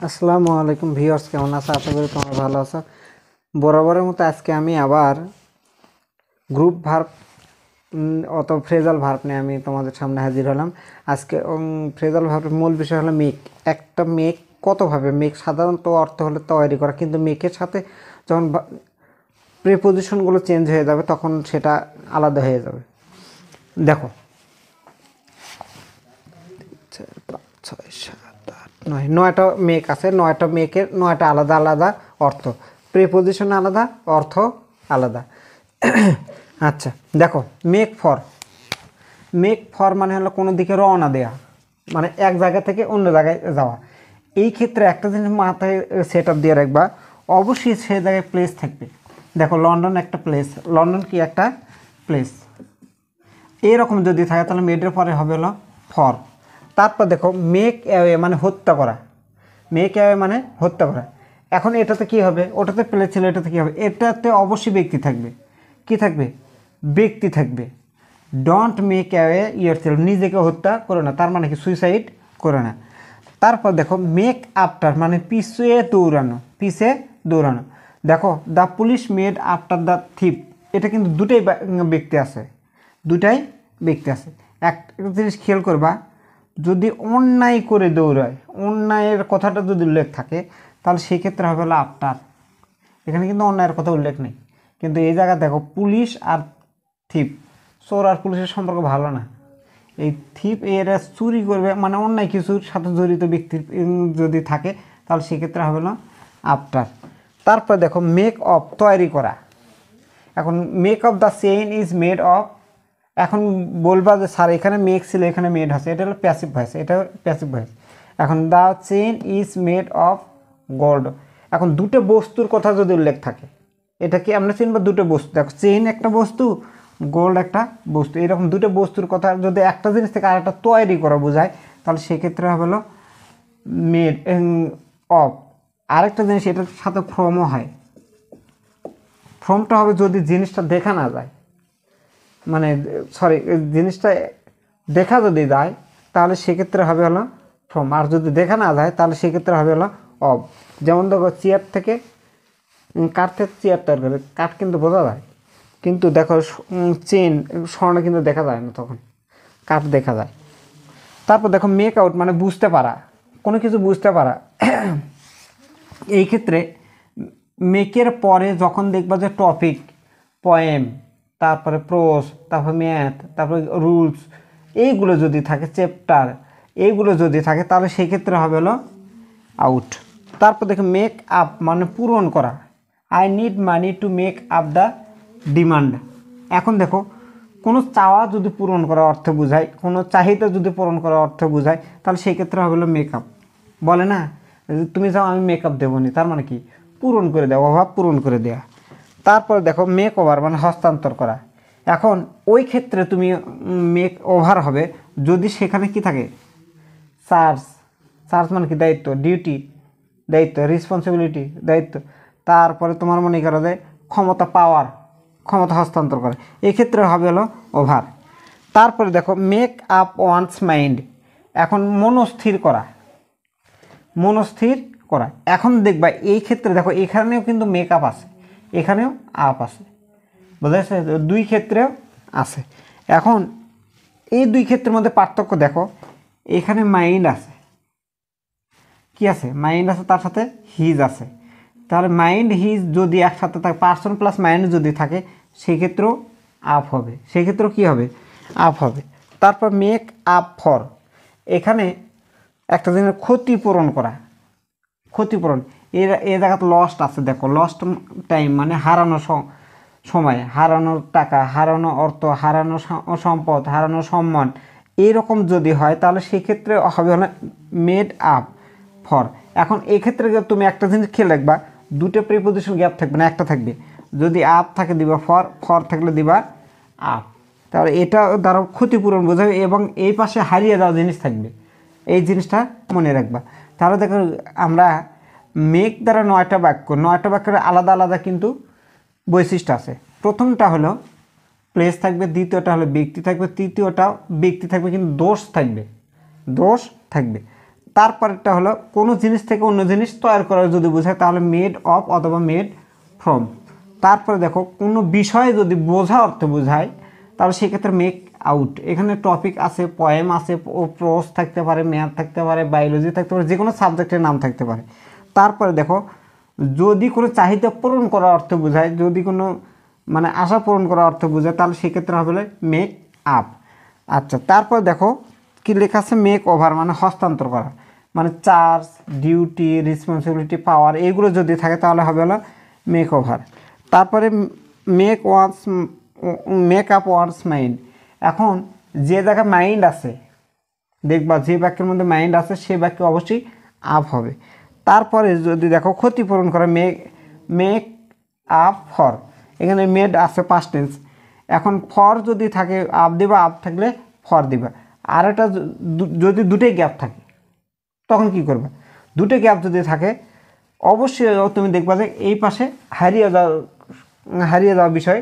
আসসালামু আলাইকুম ভিউয়ার্স, কেমন আছো? আশা করি তোমরা ভালো আছো। বরাবরের মতো আজকে আমি আবার গ্রুপ ভার্ব অথবা ফ্রেজাল ভার্ব নিয়ে আমি তোমাদের সামনে হাজির হলাম। আজকে ফ্রেজাল ভার্বের মূল বিষয় হলো মেক। একটা মেক কতভাবে মেক সাধারণত অর্থ হলে তৈরি করা, কিন্তু মেকের সাথে যখন প্রিপোজিশনগুলো চেঞ্জ হয়ে যাবে তখন সেটা আলাদা হয়ে যাবে। দেখো 9টা মেক আছে, 9টা মেকের 9টা আলাদা আলাদা অর্থ, প্রিপোজিশন আলাদা, অর্থ আলাদা। আচ্ছা দেখো, মেক ফর মানে হলো কোনো দিকে রওনা দেয়া, মানে এক জায়গা থেকে অন্য জায়গায় যাওয়া। এই ক্ষেত্রে একটা জিনিস মাথায় সেট আপ দিয়ে রাখবা, অবশ্যই সে জায়গায় প্লেস থাকবে। দেখো লন্ডন একটা প্লেস, লন্ডন কি একটা প্লেস, এরকম যদি থাকে তাহলে মেডের পরে হবে হলো ফর। তারপর দেখো মেক অ্যাওয়ে মানে হত্যা করা, মেক অ্যাওয়ে মানে হত্যা করা। এখন এটাতে কি হবে, ওটাতে প্লেস ছিল, এটাতে কী হবে? এটাতে অবশ্যই ব্যক্তি থাকবে। কি থাকবে? ব্যক্তি থাকবে। ডোন্ট মেক অ্যাওয়ে ইয়োরসেলফ, নিজেকে হত্যা করো না, তার মানে কি সুইসাইড করো না। তারপর দেখো মেক আফটার মানে পিছিয়ে দৌড়ানো, দৌড়ানো। দেখো the police made after the thief, এটা কিন্তু দুটাই ব্যক্তি আছে, একটা জিনিস খেয়াল করবা, যদি অন্যায় করে দৌড়ায়, অন্যায়ের কথাটা যদি উল্লেখ থাকে তাহলে সেক্ষেত্রে হবে হলো আফটার। এখানে কিন্তু অন্যায়ের কথা উল্লেখ নেই, কিন্তু এই জায়গায় দেখো পুলিশ আর থিপ, চোর আর পুলিশের সম্পর্ক ভালো না। এই থিপ এরা চুরি করবে মানে অন্যায় কিছুর সাথে জড়িত ব্যক্তি যদি থাকে তাহলে সেক্ষেত্রে হবে না আফটার। তারপর দেখো মেক অফ তৈরি করা। এখন make of the chain is made of, এখন বলবা যে স্যার এখানে মেক ছিল এখানে মেড আছে, এটা হলো প্যাসিভ ভয়েস, এটা প্যাসিভ ভয়েস। এখন the chain is made of gold, এখন দুটো বস্তুর কথা যদি উল্লেখ থাকে, এটা কি আমরা চিনব? দুটো বস্তু, দেখো চেইন একটা বস্তু, গোল্ড একটা বস্তু, এরকম দুটো বস্তুর কথা যদি একটা জিনিস থেকে আরেকটা তৈরি করা বোঝায় তাহলে সেক্ষেত্রে হবে হলো মেড অফ। আরেকটা জিনিস এটার সাথে ফ্রমও হয়, ফ্রমটা হবে যদি জিনিসটা দেখা না যায়, মানে সরি জিনিসটা দেখা যদি যায় তাহলে সেক্ষেত্রে হবে হলো ফ্রম, আর যদি দেখা না যায় তাহলে সেক্ষেত্রে হবে হলো অফ। যেমন দেখো চেয়ার থেকে কাঠ থেকে চেয়ার তৈরি করে, কাঠ কিন্তু বোঝা যায়, কিন্তু দেখো চেন স্বর্ণ কিন্তু দেখা যায় না, তখন কাঠ দেখা যায়। তারপর দেখো মেক আউট মানে বুঝতে পারা, কোনো কিছু বুঝতে পারা। এই ক্ষেত্রে মেকের পরে যখন দেখবা যে টপিক, পয়েম, তারপরে প্রোজ, তারপর ম্যাথ, তারপরে রুলস, এইগুলো যদি থাকে, চ্যাপ্টার, এইগুলো যদি থাকে তাহলে সেই ক্ষেত্রে হবে হলো আউট। তারপর দেখো মেক আপ মানে পূরণ করা, I need money to make up the demand. এখন দেখো কোনো চাওয়া যদি পূরণ করা অর্থ বোঝায়, কোনো চাহিদা যদি পূরণ করা অর্থ বোঝায় তাহলে সেই ক্ষেত্রে হবে হলো মেকআপ। বলে না তুমি যাও আমি মেকআপ দেবো নি, তার মানে কি পূরণ করে দেওয়া, অভাব পূরণ করে দেওয়া। তারপর দেখো মেক ওভার মানে হস্তান্তর করা। এখন ওই ক্ষেত্রে তুমি মেক ওভার হবে যদি সেখানে কি থাকে, চার্জ, চার্জ মানে কি দায়িত্ব, ডিউটি দায়িত্ব, রেসপন্সিবিলিটি দায়িত্ব, তারপরে তোমার মনে করা যায় ক্ষমতা, পাওয়ার, ক্ষমতা হস্তান্তর করা, এক্ষেত্রে হবে হলো ওভার। তারপরে দেখো মেক আপ ওয়ান্স মাইন্ড, এখন মনস্থির করা, মনস্থির করা। এখন দেখবা এই ক্ষেত্রে দেখো এখানেও কিন্তু মেক আপ আছে, এখানেও আপ আছে, বোঝা যাচ্ছে, দুই ক্ষেত্রেও আছে। এখন এই দুই ক্ষেত্রের মধ্যে পার্থক্য দেখো, এখানে মাইন্ড আছে, কি আছে, মাইন্ড আছে, তার সাথে হিজ আছে, তাহলে মাইন্ড হিজ যদি একসাথে থাকে, পার্সন প্লাস মাইন্ড যদি থাকে সেক্ষেত্রেও আপ হবে, সেক্ষেত্রেও কী হবে, আপ হবে। তারপর মেক আপ ফর, এখানে একটা জিনিস ক্ষতিপূরণ করা, ক্ষতিপূরণ, এ জায়গাতে লস্ট আছে, দেখো লস্ট টাইম মানে হারানো সময়, হারানোর টাকা, হারানো অর্থ, হারানো সম্পদ, হারানো সম্মান, এইরকম যদি হয় তাহলে সেক্ষেত্রে হবে হলো মেড আপ ফর। এখন এক্ষেত্রে তুমি একটা জিনিস খেয়াল রাখবা, দুটো প্রিপোজিশন গ্যাপ থাকবে না, একটা থাকবে, যদি আপ থাকে দিবা ফর, ফর থাকলে দিবা আপ, তাহলে এটা দ্বারা ক্ষতিপূরণ বোঝাবে এবং এই পাশে হারিয়ে যাওয়া জিনিস থাকবে, এই জিনিসটা মনে রাখবা। তাহলে দেখো আমরা মেক দ্বারা 9টা বাক্য, 9টা বাক্যের আলাদা আলাদা কিন্তু বৈশিষ্ট্য আছে। প্রথমটা হলো প্লেস থাকবে, দ্বিতীয়টা হলো ব্যক্তি থাকবে, তৃতীয়টা ব্যক্তি থাকবে কিন্তু দোষ থাকবে, দোষ থাকবে। তারপরেরটা হলো কোনো জিনিস থেকে অন্য জিনিস তৈরি করা যদি বোঝায় তাহলে মেড অফ অথবা মেড ফ্রম। তারপরে দেখো কোনো বিষয় যদি বোঝা অর্থে বোঝায় তাহলে সেক্ষেত্রে মেক আউট। এখানে টপিক আছে, পয়েম আছে, প্রোজ থাকতে পারে, ম্যাথ থাকতে পারে, বায়োলজি থাকতে পারে, যে কোনো সাবজেক্টের নাম থাকতে পারে। তারপরে দেখো যদি কোনো চাহিদা পূরণ করার অর্থে বোঝায়, যদি কোনো মানে আশা পূরণ করার অর্থে বোঝায় তাহলে সেক্ষেত্রে হবে মেক আপ। আচ্ছা, তারপর দেখো কি লেখা আছে মেক ওভার মানে হস্তান্তর করা, মানে চার্জ, ডিউটি, রেসপন্সিবিলিটি, পাওয়ার এইগুলো যদি থাকে তাহলে হবে হলো মেক ওভার। তারপরে মেক আপ ওয়ান্স মাইন্ড। এখন যে জায়গায় মাইন্ড আছে দেখবা, যে বাক্যের মধ্যে মাইন্ড আছে সে বাক্য অবশ্যই আপ হবে। তারপরে যদি দেখো ক্ষতিপূরণ করে মেক আপ ফর, এখানে মেড আছে পাস্ট টেন্স, এখন ফর যদি থাকে আপ দিবা, আপ থাকলে ফর দিবা। আর এটা যদি দুটোই গ্যাপ থাকে তখন কি করবে, দুটো গ্যাপ যদি থাকে অবশ্যই তুমি দেখবা যে এই পাশে হারিয়ে যাওয়া বিষয়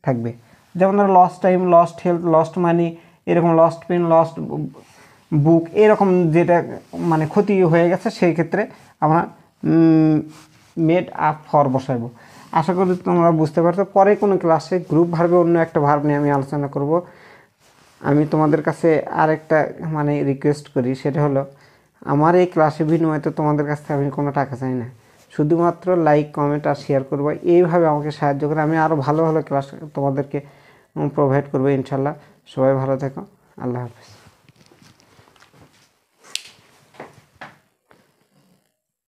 থাকবে। যেমন ধরো lost time, lost health, lost মানি, এরকম লস্ট পেন, লস্ট বুক, এরকম যেটা মানে ক্ষতি হয়ে গেছে সেই ক্ষেত্রে আমরা মেড আপ ফর বসাবো। আশা করি তোমরা বুঝতে পারছো। পরে কোনো ক্লাসে গ্রুপ ভার্বে অন্য একটা ভার্ব নিয়ে আমি আলোচনা করব। আমি তোমাদের কাছে আরেকটা মানে রিকোয়েস্ট করি, সেটা হলো আমার এই ক্লাসে বিনিময়ে তোমাদের কাছ থেকে আমি কোনো টাকা চাই না, শুধুমাত্র লাইক, কমেন্ট আর শেয়ার করবো। এইভাবে আমাকে সাহায্য করে আমি আরও ভালো ভালো ক্লাস তোমাদেরকে প্রোভাইড করবো ইনশাল্লাহ। সবাই ভালো থেকো, আল্লাহ হাফিজ।